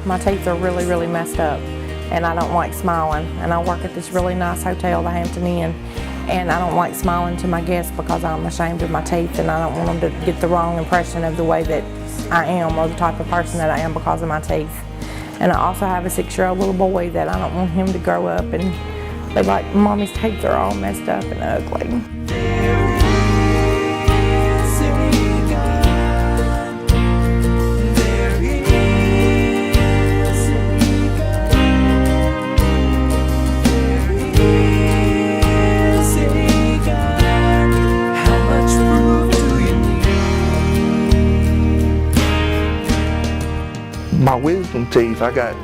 My teeth are really, really messed up, and I don't like smiling. And I work at this really nice hotel, the Hampton Inn, and I don't like smiling to my guests because I'm ashamed of my teeth, and I don't want them to get the wrong impression of the way that I am or the type of person that I am because of my teeth. And I also have a 6-year-old little boy that I don't want him to grow up and be like, Mommy's teeth are all messed up and ugly. My wisdom teeth, I got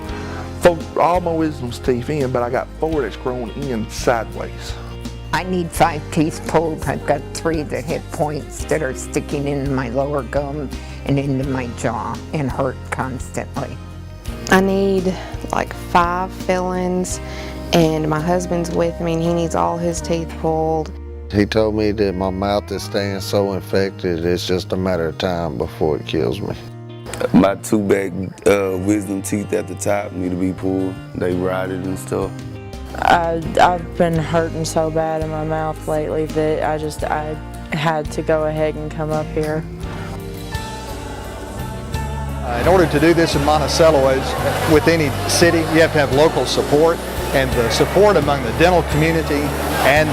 all my wisdom teeth in, but I got 4 that's grown in sideways. I need 5 teeth pulled. I've got 3 that have points that are sticking in my lower gum and into my jaw and hurt constantly. I need like 5 fillings, and my husband's with me and he needs all his teeth pulled. He told me that my mouth is staying so infected, it's just a matter of time before it kills me. My 2 back wisdom teeth at the top need to be pulled. They rotted and stuff. I've been hurting so bad in my mouth lately that I had to go ahead and come up here. In order to do this in Monticello, as with any city, you have to have local support, and the support among the dental community and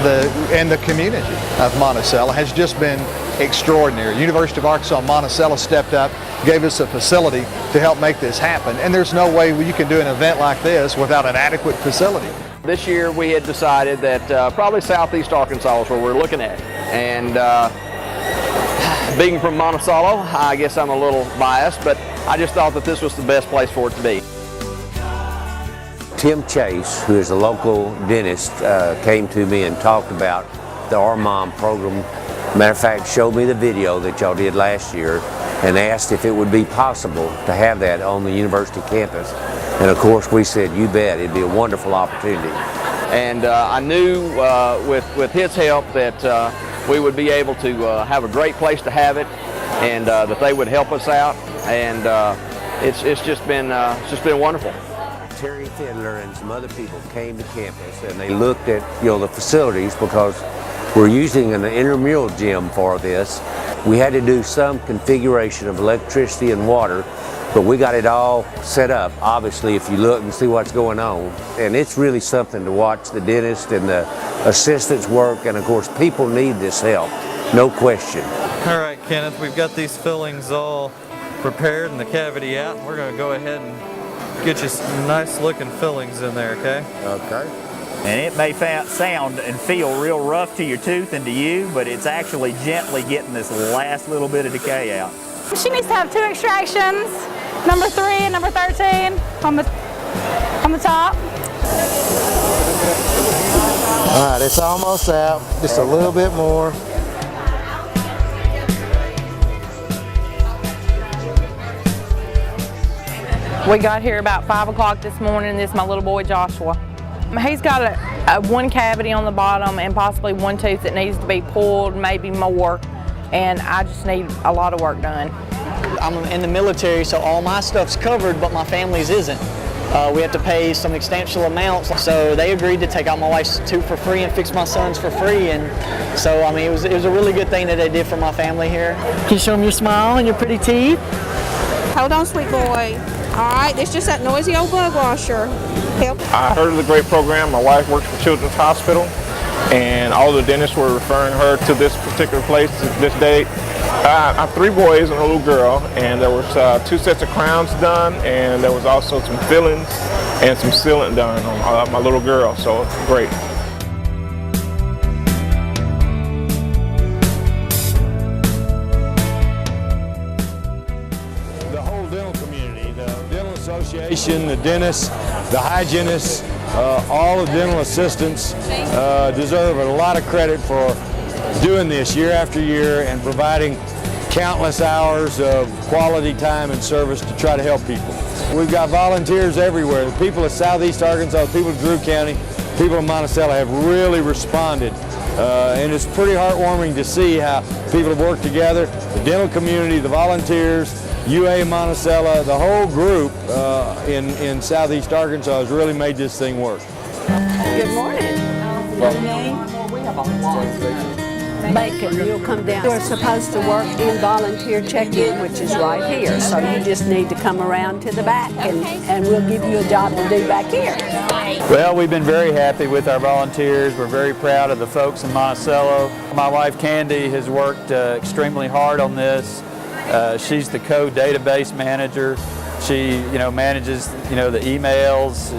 the community of Monticello has just been extraordinary. University of Arkansas Monticello stepped up, gave us a facility to help make this happen, and there's no way you can do an event like this without an adequate facility. This year we had decided that probably southeast Arkansas is where we're looking at, and being from Monticello, I guess I'm a little biased, but I just thought that this was the best place for it to be. Tim Chase, who is a local dentist, came to me and talked about the Armom program. Matter of fact, showed me the video that y'all did last year and asked if it would be possible to have that on the university campus. And of course we said, you bet, it'd be a wonderful opportunity. And I knew with his help that we would be able to have a great place to have it, and that they would help us out, and it's just been wonderful. Terry Fiddler and some other people came to campus and they looked at the facilities, because we're using an intramural gym for this. We had to do some configuration of electricity and water, but we got it all set up, obviously, if you look and see what's going on. And it's really something to watch the dentist and the assistants work, and of course people need this help, no question. All right, Kenneth, we've got these fillings all prepared and the cavity out, and we're going to go ahead and get you some nice looking fillings in there, okay? Okay. And it may sound and feel real rough to your tooth and to you, but it's actually gently getting this last little bit of decay out. She needs to have 2 extractions, number 3 and number 13 on the top. All right, it's almost out, just a little bit more. We got here about 5 o'clock this morning. This is my little boy Joshua. He's got a 1 cavity on the bottom and possibly 1 tooth that needs to be pulled, maybe more, and I just need a lot of work done. I'm in the military, so all my stuff's covered, but my family's isn't. We have to pay some substantial amounts, so they agreed to take out my wife's tooth for free and fix my son's for free, and so I mean it was a really good thing that they did for my family here. Can you show them your smile and your pretty teeth? Hold on, sweet boy. All right, it's just that noisy old bug washer. Help. I heard of the great program. My wife works for Children's Hospital, and all the dentists were referring her to this particular place, this date. I have 3 boys and a little girl, and there was 2 sets of crowns done, and there was also some fillings and some sealant done on my little girl, so great. The whole dental community, the dental association, the dentists, the hygienists, all the dental assistants deserve a lot of credit for doing this year after year and providing countless hours of quality time and service to try to help people. We've got volunteers everywhere. The people of Southeast Arkansas, the people of Drew County, people of Monticello have really responded. And it's pretty heartwarming to see how people have worked together, the dental community, the volunteers, UA Monticello, the whole group in Southeast Arkansas has really made this thing work. Good morning. Your name? Bacon, you'll come down. You're supposed to work in volunteer check-in, which is right here. So you just need to come around to the back and we'll give you a job to do back here. Well, we've been very happy with our volunteers. We're very proud of the folks in Monticello. My wife Candy has worked extremely hard on this. She's the code database manager. She, manages, the emails.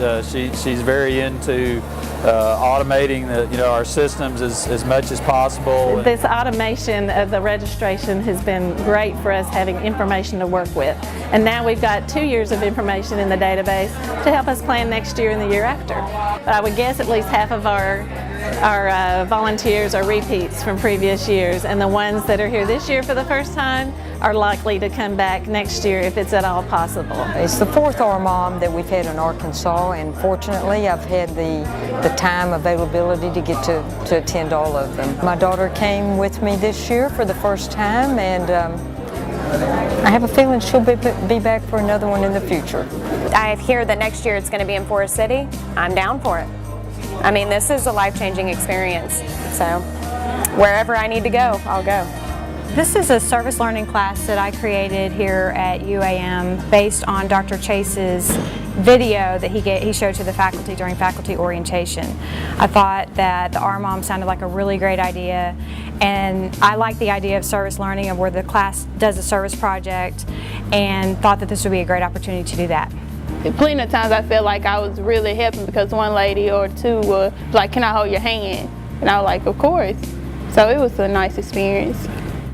She's very into automating our systems as much as possible. This automation of the registration has been great for us, having information to work with. And now we've got 2 years of information in the database to help us plan next year and the year after. But I would guess at least half of our volunteers are repeats from previous years, and the ones that are here this year for the first time are likely to come back next year if it's at all possible. It's the fourth Armom that we've had in Arkansas, and fortunately I've had the time availability to get to attend all of them. My daughter came with me this year for the first time, and I have a feeling she'll be back for another one in the future. I hear that next year it's going to be in Forest City. I'm down for it. I mean, this is a life-changing experience, so wherever I need to go, I'll go. This is a service learning class that I created here at UAM based on Dr. Chase's video that he showed to the faculty during faculty orientation. I thought that the Armom sounded like a really great idea, and I like the idea of service learning, of where the class does a service project, and thought that this would be a great opportunity to do that. Plenty of times I felt like I was really helping, because one lady or two were like, "Can I hold your hand?" And I was like, "Of course." So it was a nice experience.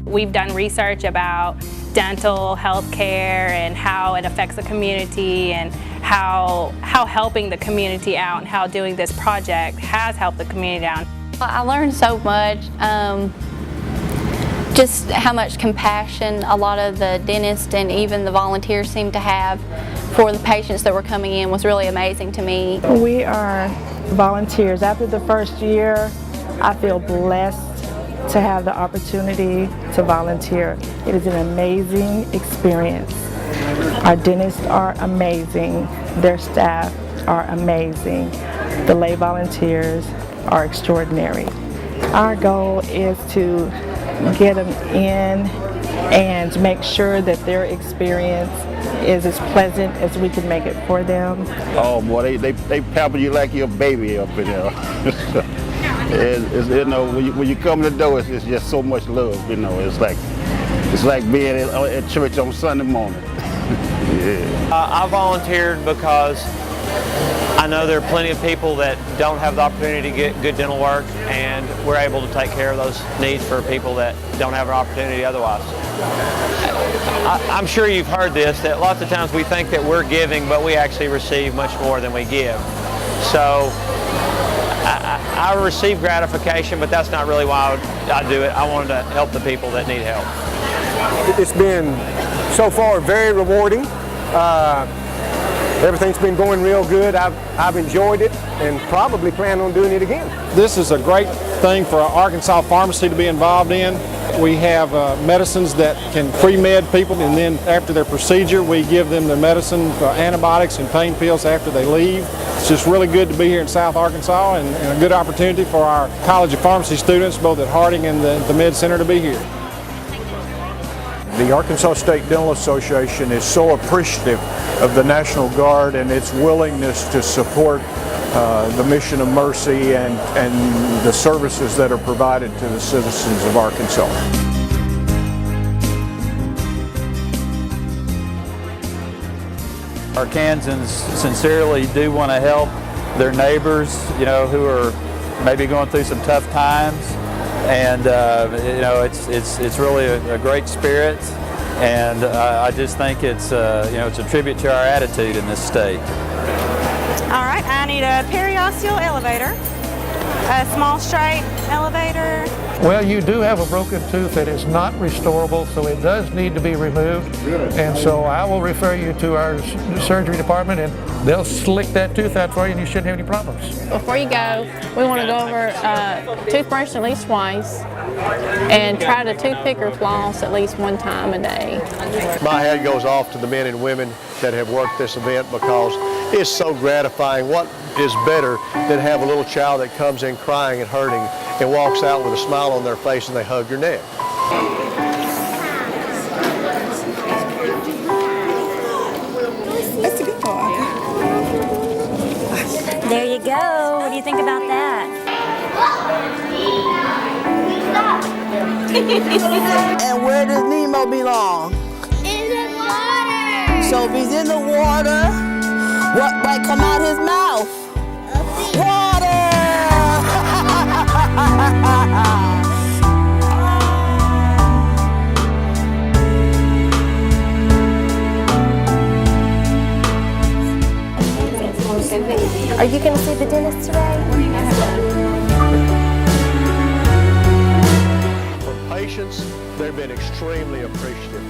We've done research about dental health care and how it affects the community, and how helping the community out and how doing this project has helped the community out. I learned so much. Just how much compassion a lot of the dentists and even the volunteers seem to have for the patients that were coming in was really amazing to me. We are volunteers. After the first year, I feel blessed to have the opportunity to volunteer. It is an amazing experience. Our dentists are amazing. Their staff are amazing. The lay volunteers are extraordinary. Our goal is to get them in and make sure that their experience is as pleasant as we can make it for them. Oh boy, they pamper you like you're a baby up in there. When you come in the door, it's just so much love. It's like being at church on Sunday morning. Yeah. I volunteered because I know there are plenty of people that don't have the opportunity to get good dental work, and we're able to take care of those needs for people that don't have an opportunity otherwise. I'm sure you've heard this, that lots of times we think that we're giving, but we actually receive much more than we give. So I receive gratification, but that's not really why I do it. I wanted to help the people that need help. It's been, so far, very rewarding. Everything's been going real good. I've enjoyed it and probably plan on doing it again. This is a great thing for our Arkansas pharmacy to be involved in. We have medicines that can pre-med people, and then after their procedure we give them the medicine for antibiotics and pain pills after they leave. It's just really good to be here in South Arkansas, and a good opportunity for our College of Pharmacy students, both at Harding and the Med Center, to be here. The Arkansas State Dental Association is so appreciative of the National Guard and its willingness to support the mission of mercy and the services that are provided to the citizens of Arkansas. Arkansans sincerely do want to help their neighbors, who are maybe going through some tough times, and it's really a great spirit, and I just think it's it's a tribute to our attitude in this state. All right, I need a periosteal elevator. A small straight elevator. Well, you do have a broken tooth that is not restorable, so it does need to be removed. And so I will refer you to our surgery department, and they'll slick that tooth out for you, and you shouldn't have any problems. Before you go, we want to go over toothbrush at least twice and try to toothpick or floss at least one time a day. My hat goes off to the men and women that have worked this event because it's so gratifying. What is better than have a little child that comes in crying and hurting and walks out with a smile on their face and they hug your neck? That's a good one. There you go. What do you think about that? And where does Nemo belong? In the water. So if he's in the water, what might come out his mouth? Water! Are you going to see the dentist today? From patients, they've been extremely appreciative.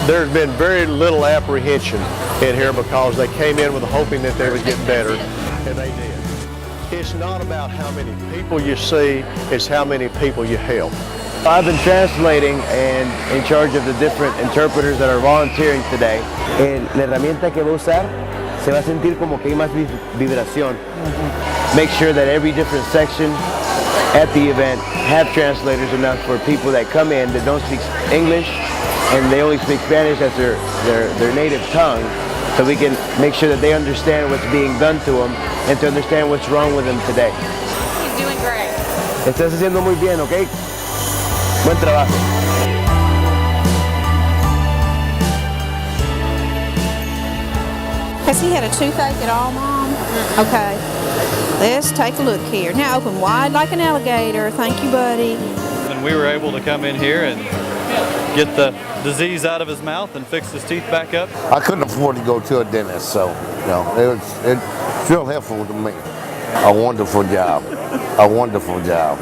There's been very little apprehension in here because they came in with hoping that they would get better, and they did. It's not about how many people you see, it's how many people you help. I've been translating and in charge of the different interpreters that are volunteering today. La herramienta que va a usar se va a sentir como que hay más vibración. Make sure that every different section at the event have translators enough for people that come in that don't speak English and they only speak Spanish as their native tongue, so we can make sure that they understand what's being done to them and to understand what's wrong with them today. He's doing great. Estás haciendo muy bien, ¿ok? Buen trabajo. Has he had a toothache at all, Mom? Okay. Let's take a look here. Now open wide like an alligator. Thank you, buddy. And we were able to come in here and get the disease out of his mouth and fix his teeth back up. I couldn't afford to go to a dentist, so it's real helpful to me. A wonderful job. A wonderful job.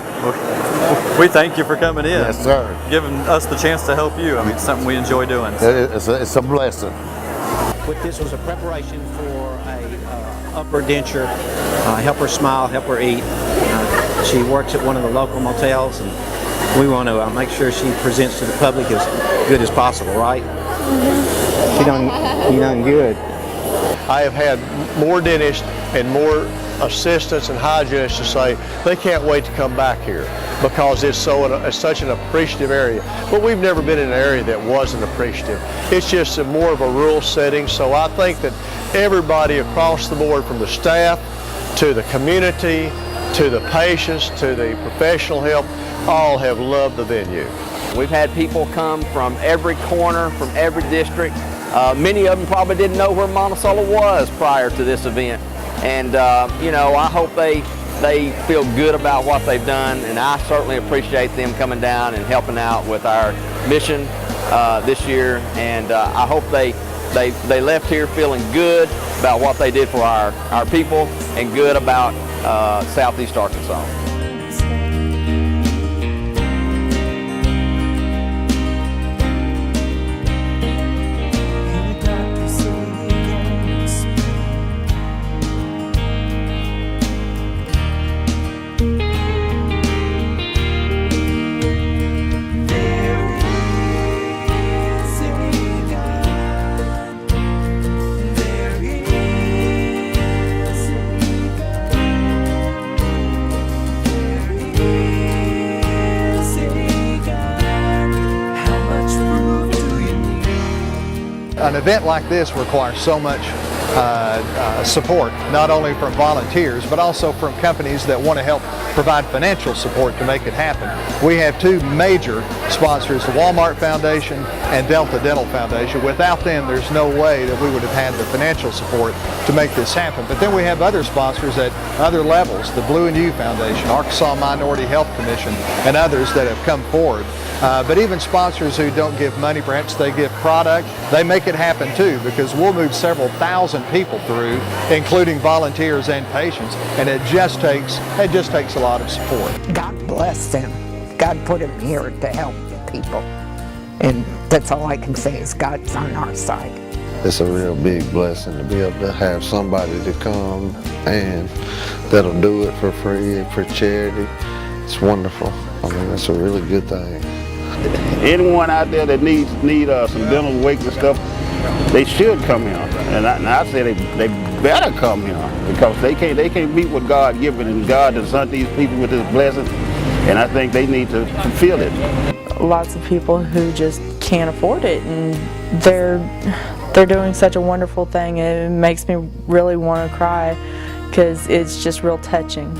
We thank you for coming in. Yes, sir. Giving us the chance to help you. I mean, it's something we enjoy doing. It's a blessing. What this was a preparation for a upper denture, help her smile, help her eat. She works at one of the local motels, and we want to make sure she presents to the public as good as possible, right? She done good. I have had more dentists and more assistants and hygienists to say they can't wait to come back here because it's such an appreciative area. But we've never been in an area that wasn't appreciative. It's just more of a rural setting, so I think that everybody across the board, from the staff to the community to the patients to the professional help, all have loved the venue. We've had people come from every corner, from every district. Many of them probably didn't know where Monticello was prior to this event. And you know, I hope they feel good about what they've done, and I certainly appreciate them coming down and helping out with our mission this year. And I hope they left here feeling good about what they did for our people and good about Southeast Arkansas. An event like this requires so much support, not only from volunteers, but also from companies that want to help provide financial support to make it happen. We have two major sponsors, the Walmart Foundation and Delta Dental Foundation. Without them, there's no way that we would have had the financial support to make this happen. But then we have other sponsors at other levels, the Blue and You Foundation, Arkansas Minority Health Commission, and others that have come forward But even sponsors who don't give money, perhaps they give product, they make it happen too, because we'll move several thousand people through, including volunteers and patients, and it just takes a lot of support. God bless them. God put them here to help people. And that's all I can say is God's on our side. It's a real big blessing to be able to have somebody to come and that'll do it for free and for charity. It's wonderful. I mean, it's a really good thing. Anyone out there that needs some dental wake and stuff, they should come here. And I say they better come here, because they can't beat what God given, and God has sent these people with His blessing, and I think they need to feel it. Lots of people who just can't afford it, and they're doing such a wonderful thing. It makes me really want to cry, because it's just real touching.